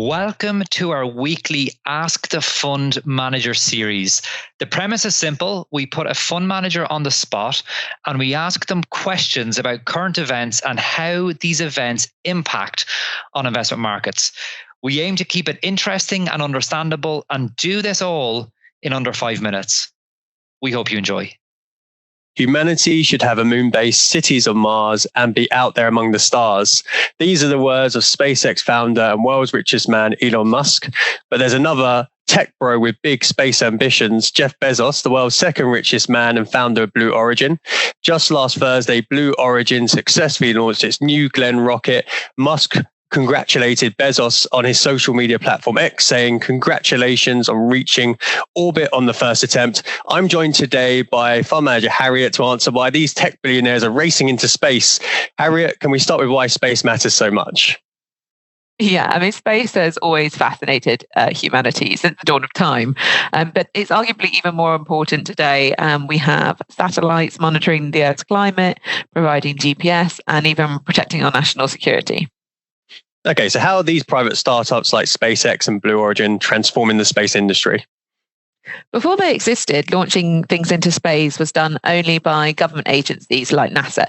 Welcome to our weekly Ask the Fund Manager series. The premise is simple. We put a fund manager on the spot and we ask them questions about current events and how these events impact on investment markets. We aim to keep it interesting and understandable and do this all in under 5 minutes. We hope you enjoy. Humanity should have a moon-based cities on Mars and be out there among the stars. These are the words of SpaceX founder and world's richest man, Elon Musk. But there's another tech bro with big space ambitions, Jeff Bezos, the world's second richest man and founder of Blue Origin. Just last Thursday, Blue Origin successfully launched its New Glenn rocket. Musk congratulated Bezos on his social media platform X, saying congratulations on reaching orbit on the first attempt. I'm joined today by fund manager Harriet to answer why these tech billionaires are racing into space. Harriet, can we start with why space matters so much? Yeah, I mean, space has always fascinated humanity since the dawn of time, but it's arguably even more important today. We have satellites monitoring the Earth's climate, providing GPS, and even protecting our national security. Okay, so how are these private startups like SpaceX and Blue Origin transforming the space industry? Before they existed, launching things into space was done only by government agencies like NASA,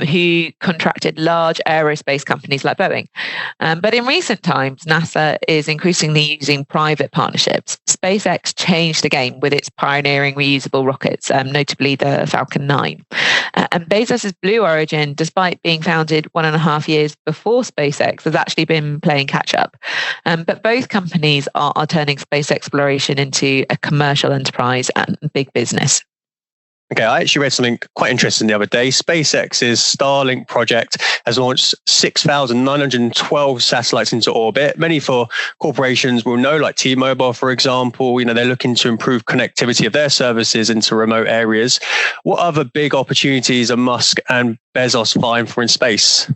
who contracted large aerospace companies like Boeing. But in recent times, NASA is increasingly using private partnerships. SpaceX changed the game with its pioneering reusable rockets, notably the Falcon 9. And Bezos' Blue Origin, despite being founded 1.5 years before SpaceX, has actually been playing catch up. But both companies are turning space exploration into a commercial enterprise and big business. Okay, I actually read something quite interesting the other day. SpaceX's Starlink project has launched 6,912 satellites into orbit. Many for corporations will know, like T-Mobile, for example. They're looking to improve connectivity of their services into remote areas. What other big opportunities are Musk and Bezos vying for in space?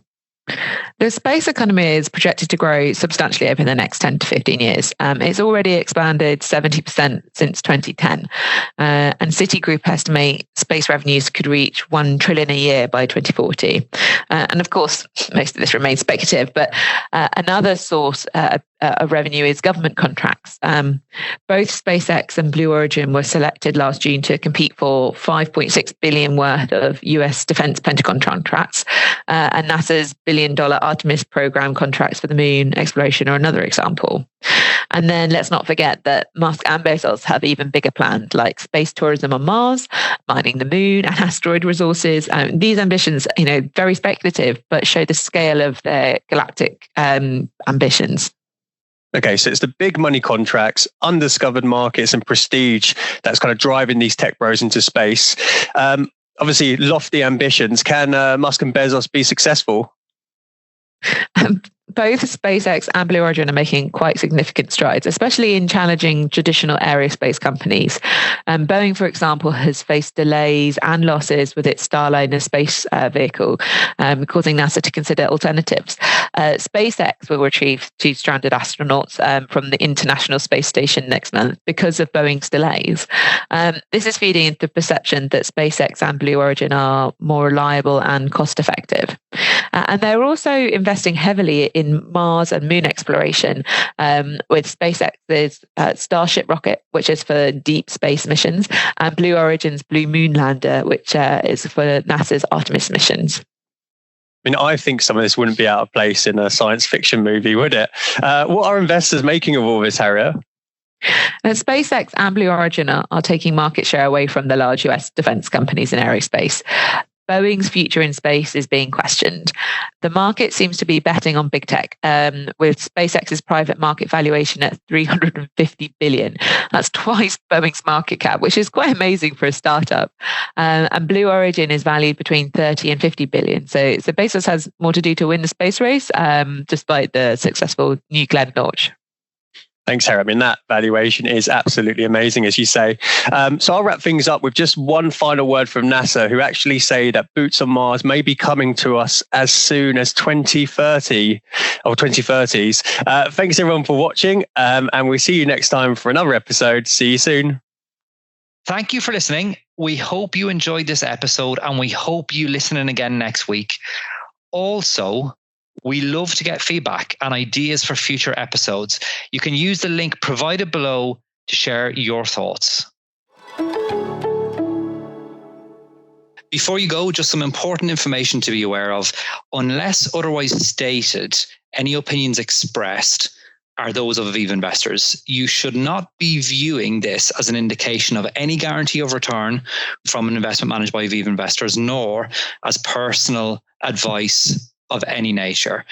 The space economy is projected to grow substantially over the next 10 to 15 years. It's already expanded 70% since 2010. And Citigroup estimate space revenues could reach 1 trillion a year by 2040. And of course, most of this remains speculative, but another source of revenue is government contracts. Both SpaceX and Blue Origin were selected last June to compete for $5.6 billion worth of US Defense Pentagon contracts, and NASA's $1 billion Artemis program contracts for the moon exploration are another example. And then let's not forget that Musk and Bezos have even bigger plans, like space tourism on Mars, mining the moon, and asteroid resources. These ambitions, very speculative, but show the scale of their galactic ambitions. Okay, so it's the big money contracts, undiscovered markets, and prestige that's kind of driving these tech bros into space. Obviously, lofty ambitions. Can Musk and Bezos be successful? Both SpaceX and Blue Origin are making quite significant strides, especially in challenging traditional aerospace companies. Boeing, for example, has faced delays and losses with its Starliner space vehicle, causing NASA to consider alternatives. SpaceX will retrieve 2 stranded astronauts from the International Space Station next month because of Boeing's delays. This is feeding into the perception that SpaceX and Blue Origin are more reliable and cost-effective. And they're also investing heavily in Mars and moon exploration, with SpaceX's Starship rocket, which is for deep space missions, and Blue Origin's Blue Moon lander, which is for NASA's Artemis missions. I think some of this wouldn't be out of place in a science fiction movie, would it? What are investors making of all this, Harriet? SpaceX and Blue Origin are taking market share away from the large US defense companies in aerospace. Boeing's future in space is being questioned. The market seems to be betting on big tech, with SpaceX's private market valuation at $350 billion. That's twice Boeing's market cap, which is quite amazing for a startup. And Blue Origin is valued between 30 and 50 billion. So Bezos has more to do to win the space race, despite the successful New Glenn launch. Thanks, Harry. That valuation is absolutely amazing, as you say. So I'll wrap things up with just one final word from NASA, who actually say that boots on Mars may be coming to us as soon as 2030 or 2030s. Thanks, everyone, for watching. And we'll see you next time for another episode. See you soon. Thank you for listening. We hope you enjoyed this episode and we hope you listen in again next week. Also, We love to get feedback and ideas for future episodes. You can use the link provided below to share your thoughts. Before you go, just some important information to be aware of. Unless otherwise stated, any opinions expressed are those of Aviva Investors. You should not be viewing this as an indication of any guarantee of return from an investment managed by Aviva Investors, nor as personal advice of any nature.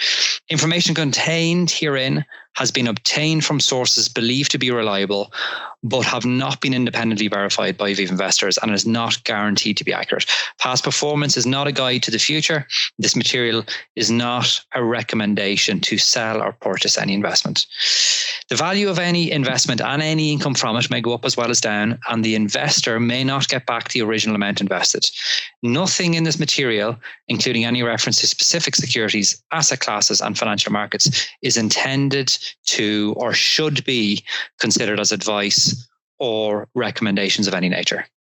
Information contained herein has been obtained from sources believed to be reliable, but have not been independently verified by Aviva Investors and is not guaranteed to be accurate. Past performance is not a guide to the future. This material is not a recommendation to sell or purchase any investment. The value of any investment and any income from it may go up as well as down, and the investor may not get back the original amount invested. Nothing in this material, including any reference to specific securities, asset classes, and financial markets, is intended to or should be considered as advice or recommendations of any nature.